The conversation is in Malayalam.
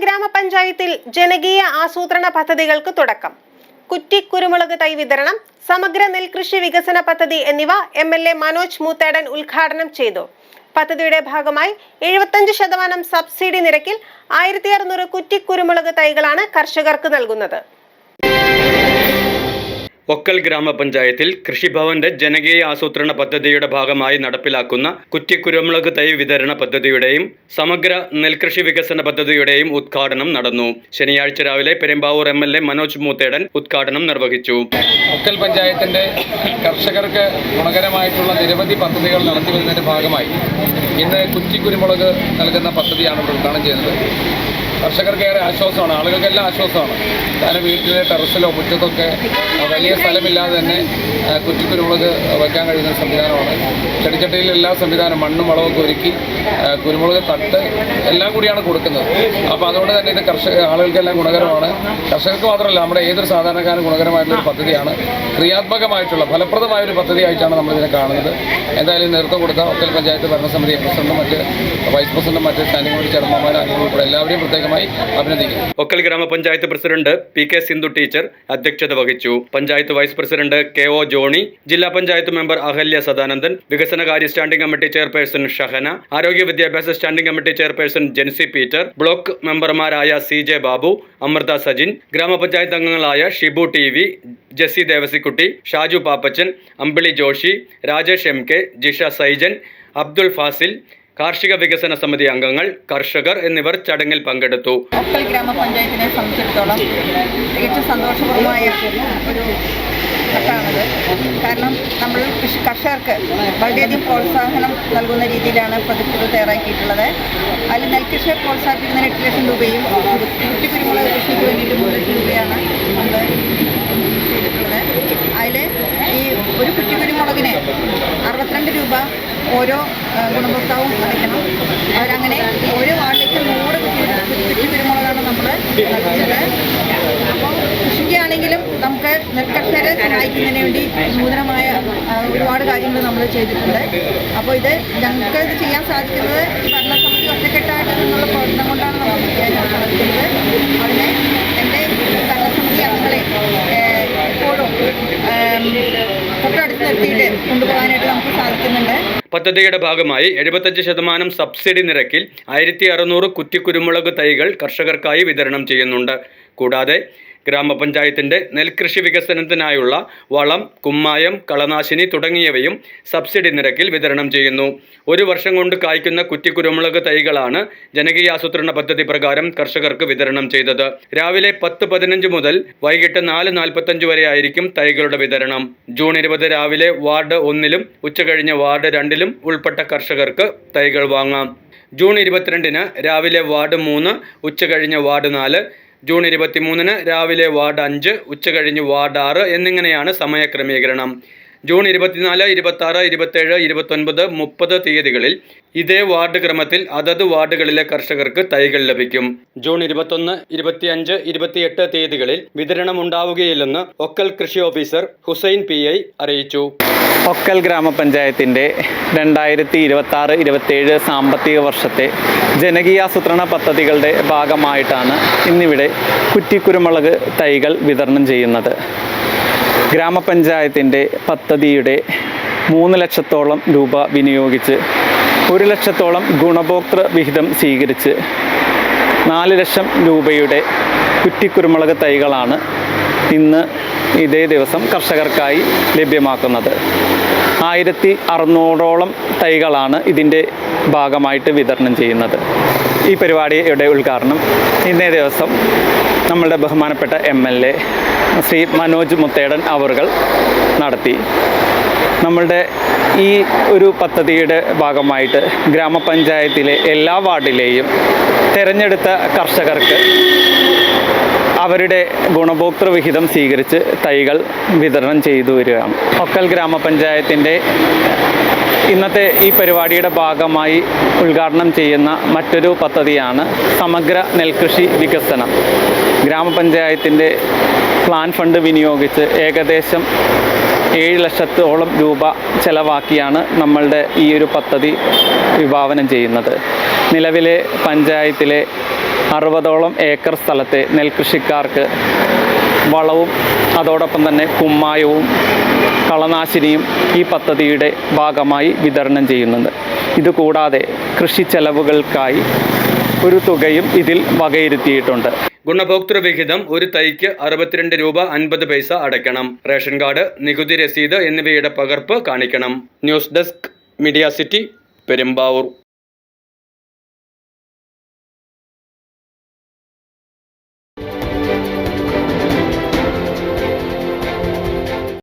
ഗ്രാമപഞ്ചായത്തിൽ ജനകീയ ആസൂത്രണ പദ്ധതികൾക്ക് തുടക്കം. കുറ്റി കുരുമുളക് തൈ വിതരണം, സമഗ്ര നെൽകൃഷി വികസന പദ്ധതി എന്നിവ MLA മനോജ് മൂത്തേടൻ ഉദ്ഘാടനം ചെയ്തു. പദ്ധതിയുടെ ഭാഗമായി 75% സബ്സിഡി നിരക്കിൽ 1600 കുറ്റി കുരുമുളക് തൈകളാണ് കർഷകർക്ക് നൽകുന്നത്. ഒക്കൽ ഗ്രാമപഞ്ചായത്തിൽ കൃഷിഭവന്റെ ജനകീയ ആസൂത്രണ പദ്ധതിയുടെ ഭാഗമായി നടപ്പിലാക്കുന്ന കുറ്റിക്കുരുമുളക് തൈ വിതരണ പദ്ധതിയുടെയും സമഗ്ര നെൽകൃഷി വികസന പദ്ധതിയുടെയും ഉദ്ഘാടനം നടന്നു. ശനിയാഴ്ച രാവിലെ പെരുമ്പാവൂർ MLA മനോജ് മൂത്തേടൻ ഉദ്ഘാടനം നിർവഹിച്ചു. ഒക്കൽ പഞ്ചായത്തിന്റെ കർഷകർക്ക് ഗുണകരമായിട്ടുള്ള നിരവധി പദ്ധതികൾ നടത്തിവരുന്നതിന്റെ ഭാഗമായി ഇന്ന് കുറ്റിക്കുരുമുളക് നൽകുന്ന പദ്ധതിയാണ് ഉദ്ഘാടനം ചെയ്യുന്നത്. കർഷകർക്ക് ഏറെ ആശ്വാസമാണ്, ആളുകൾക്കെല്ലാം ആശ്വാസമാണ്. കാരണം വീട്ടിലെ ടെറസിലോ മുറ്റത്തൊക്കെ വലിയ സ്ഥലമില്ലാതെ തന്നെ കുറ്റിക്കുരുമുളക് വയ്ക്കാൻ കഴിയുന്ന സംവിധാനമാണ്. ചെടിച്ചട്ടിയിൽ എല്ലാ സംവിധാനം മണ്ണും വളമൊക്കെ ഒരുക്കി കുരുമുളക് തട്ട് എല്ലാം കൂടിയാണ് കൊടുക്കുന്നത്. അപ്പോൾ അതുകൊണ്ട് തന്നെ ഇത് ആളുകൾക്കെല്ലാം ഗുണകരമാണ്. കർഷകർക്ക് മാത്രമല്ല, നമ്മുടെ ഏതൊരു സാധാരണക്കാരനും ഗുണകരമായിട്ടുള്ളൊരു പദ്ധതിയാണ്. ക്രിയാത്മകമായിട്ടുള്ള ഫലപ്രദമായൊരു പദ്ധതിയായിട്ടാണ് നമ്മളിതിനെ കാണുന്നത്. എന്തായാലും നേതൃത്വം കൊടുത്ത ഒക്കൽ പഞ്ചായത്ത് ഭരണസമിതി പ്രസിഡന്റും മറ്റ് വൈസ് പ്രസിഡന്റും മറ്റ് സ്റ്റാൻഡിംഗ് കമ്മിറ്റി ചെയർമാൻമാരും അംഗങ്ങളും എല്ലാവരെയും പ്രത്യേകമായി അഭിനന്ദിക്കുന്നു. ഒക്കൽ ഗ്രാമപഞ്ചായത്ത് പ്രസിഡന്റ് PK സിന്ധു ടീച്ചർ അധ്യക്ഷത വഹിച്ചു. Panchayat vice president KO Johny, ജില്ലാ പഞ്ചായത്ത് മെമ്പർ അഹല്യ സദാനന്ദൻ, വികസനകാര്യ സ്റ്റാൻഡിംഗ് കമ്മിറ്റി ചെയർപേഴ്സൺ ഷഹന, ആരോഗ്യ വിദ്യാഭ്യാസ standing committee chairperson Jency Peter, block മെമ്പർമാരായ CJ ബാബു, അമൃത സജിൻ, ഗ്രാമപഞ്ചായത്ത് അംഗങ്ങളായ ഷിബു TV, ജെസ്സി ദേവസിക്കുട്ടി, ഷാജു പാപ്പച്ചൻ, അമ്പിളി ജോഷി, രാജേഷ് MK, ജിഷ സൈജൻ, അബ്ദുൾ ഫാസിൽ, കാർഷിക വികസന സമിതി അംഗങ്ങൾ, കർഷകർ എന്നിവർ ചടങ്ങിൽ പങ്കെടുത്തു. ഒക്കൽ ഗ്രാമപഞ്ചായത്തിനെ സംബന്ധിച്ചിടത്തോളം തികച്ചും സന്തോഷപൂർവമായ ഒരു ഘട്ടമാണിത്. കാരണം നമ്മൾ കർഷകർക്ക് വളരെയധികം പ്രോത്സാഹനം നൽകുന്ന രീതിയിലാണ് പ്രൊജക്റ്റുകൾ തയ്യാറാക്കിയിട്ടുള്ളത്. അതിൽ നെൽകൃഷിയെ പ്രോത്സാഹിപ്പിക്കുന്നതിന് 8 ലക്ഷം രൂപയും കുറ്റിക്കുരുമുളക് കൃഷിക്ക് വേണ്ടിയിട്ട് 3 ലക്ഷം രൂപയാണ് നമ്മൾ ചെയ്തിട്ടുള്ളത്. അതിൽ ഈ ഒരു കുറ്റിക്കുരുമുളകിന് 62 രൂപ ഓരോ ഗുണഭോക്താവും അടയ്ക്കണം. അവരങ്ങനെ ഓരോ വാർഡിലേക്കും 100 കുറ്റിക്കുരുമുളകാണ് നമ്മൾ നൽകുന്നത്. അപ്പോൾ കൃഷിക്കാണെങ്കിലും നമുക്ക് നെൽകർഷകരെ സഹായിക്കുന്നതിന് വേണ്ടി നൂതനമായ ഒരുപാട് കാര്യങ്ങൾ നമ്മൾ ചെയ്തിട്ടുണ്ട്. അപ്പോൾ ഞങ്ങൾക്ക് ഇത് ചെയ്യാൻ സാധിക്കുന്നത് ഈ ഭരണസമിതി ഒറ്റക്കെട്ടായിട്ട് നിന്നുള്ള പ്രവർത്തനം കൊണ്ടാണ് നമ്മൾ ചെയ്യാൻ സാധിക്കുന്നത്. അതിനെ എൻ്റെ ഭരണസമിതി അംഗങ്ങളെ എപ്പോഴും തൊട്ടടുത്ത് നിർത്തിയിട്ട് കൊണ്ടുപോകാനായിട്ട് നമുക്ക് സാധിക്കുന്നുണ്ട്. പദ്ധതിയുടെ ഭാഗമായി 75% സബ്സിഡി നിരക്കിൽ 1600 കുറ്റിക്കുരുമുളക് തൈകൾ കർഷകർക്കായി വിതരണം ചെയ്യുന്നുണ്ട്. കൂടാതെ ഗ്രാമപഞ്ചായത്തിന്റെ നെൽകൃഷി വികസനത്തിനായുള്ള വളം, കുമ്മായം, കളനാശിനി തുടങ്ങിയവയും സബ്സിഡി നിരക്കിൽ വിതരണം ചെയ്യുന്നു. 1 വർഷം കൊണ്ട് കായ്ക്കുന്ന കുറ്റിക്കുരുമുളക് തൈകളാണ് ജനകീയാസൂത്രണ പദ്ധതി പ്രകാരം കർഷകർക്ക് വിതരണം ചെയ്തത്. രാവിലെ 10:15 മുതൽ വൈകിട്ട് 4:45 വരെ ആയിരിക്കും തൈകളുടെ വിതരണം. ജൂൺ 20 രാവിലെ വാർഡ് 1-ലും ഉച്ചകഴിഞ്ഞ് വാർഡ് 2-ലും ഉൾപ്പെട്ട കർഷകർക്ക് തൈകൾ വാങ്ങാം. ജൂൺ 22-ന് രാവിലെ വാർഡ് 3, ഉച്ചകഴിഞ്ഞ് വാർഡ് 4, ജൂൺ 23-ന് രാവിലെ വാർഡ് 5, ഉച്ചകഴിഞ്ഞ് വാർഡ് 6 എന്നിങ്ങനെയാണ് സമയക്രമീകരണം. ജൂൺ 24, 26, 27, 29, 30 തീയതികളിൽ ഇതേ വാർഡ് ക്രമത്തിൽ അതത് വാർഡുകളിലെ കർഷകർക്ക് തൈകൾ ലഭിക്കും. ജൂൺ 21, 25, 28 തീയതികളിൽ വിതരണം ഉണ്ടാവുകയില്ലെന്ന് ഒക്കൽ കൃഷി ഓഫീസർ ഹുസൈൻ PI അറിയിച്ചു. ഒക്കൽ ഗ്രാമപഞ്ചായത്തിൻ്റെ 2026-27 സാമ്പത്തിക വർഷത്തെ ജനകീയാസൂത്രണ പദ്ധതികളുടെ ഭാഗമായിട്ടാണ് ഇന്നിവിടെ കുറ്റിക്കുരുമുളക് തൈകൾ വിതരണം ചെയ്യുന്നത്. ഗ്രാമപഞ്ചായത്തിൻ്റെ പദ്ധതിയുടെ 3 ലക്ഷത്തോളം രൂപ വിനിയോഗിച്ച് 1 ലക്ഷത്തോളം ഗുണഭോക്തൃ വിഹിതം സ്വീകരിച്ച് 4 ലക്ഷം രൂപയുടെ കുറ്റിക്കുരുമുളക് തൈകളാണ് ഇന്ന് ഇതേ ദിവസം കർഷകർക്കായി ലഭ്യമാക്കുന്നത്. 1600ഓളം തൈകളാണ് ഇതിൻ്റെ ഭാഗമായിട്ട് വിതരണം ചെയ്യുന്നത്. ഈ പരിപാടിയുടെ ഉദ്ഘാടനം ഇന്നേ ദിവസം നമ്മളുടെ ബഹുമാനപ്പെട്ട MLA ശ്രീ മനോജ് മുത്തേടൻ അവറുകൾ നടത്തി. നമ്മളുടെ ഈ ഒരു പദ്ധതിയുടെ ഭാഗമായിട്ട് ഗ്രാമപഞ്ചായത്തിലെ എല്ലാ വാർഡിലെയും തിരഞ്ഞെടുത്ത കർഷകർക്ക് അവരുടെ ഗുണഭോക്തൃ വിഹിതം സ്വീകരിച്ച് തൈകൾ വിതരണം ചെയ്തു വരികയാണ്. ഒക്കൽ ഗ്രാമപഞ്ചായത്തിൻ്റെ ഇന്നത്തെ ഈ പരിപാടിയുടെ ഭാഗമായി ഉദ്ഘാടനം ചെയ്യുന്ന മറ്റൊരു പദ്ധതിയാണ് സമഗ്ര നെൽകൃഷി വികസനം. ഗ്രാമപഞ്ചായത്തിൻ്റെ പ്ലാൻ ഫണ്ട് വിനിയോഗിച്ച് ഏകദേശം 7 ലക്ഷത്തോളം രൂപ ചെലവാക്കിയാണ് നമ്മളുടെ ഈ ഒരു പദ്ധതി വിഭാവനം ചെയ്യുന്നത്. നിലവിലെ പഞ്ചായത്തിലെ 60ഓളം ഏക്കർ സ്ഥലത്തെ നെൽകൃഷിക്കാർക്ക് വളവും അതോടൊപ്പം തന്നെ കുമ്മായവും കളനാശിനിയും ഈ പദ്ധതിയുടെ ഭാഗമായി വിതരണം ചെയ്യുന്നുണ്ട്. ഇതുകൂടാതെ കൃഷി ചെലവുകൾക്കായി ഒരു തുകയും ഇതിൽ വകയിരുത്തിയിട്ടുണ്ട്. ഗുണഭോക്തൃ വിഹിതം ഒരു തൈക്ക് 62 രൂപ 50 പൈസ അടയ്ക്കണം. റേഷൻ കാർഡ്, നികുതി രസീത് എന്നിവയുടെ പകർപ്പ് കാണിക്കണം. News desk, media city, Perumbavoor.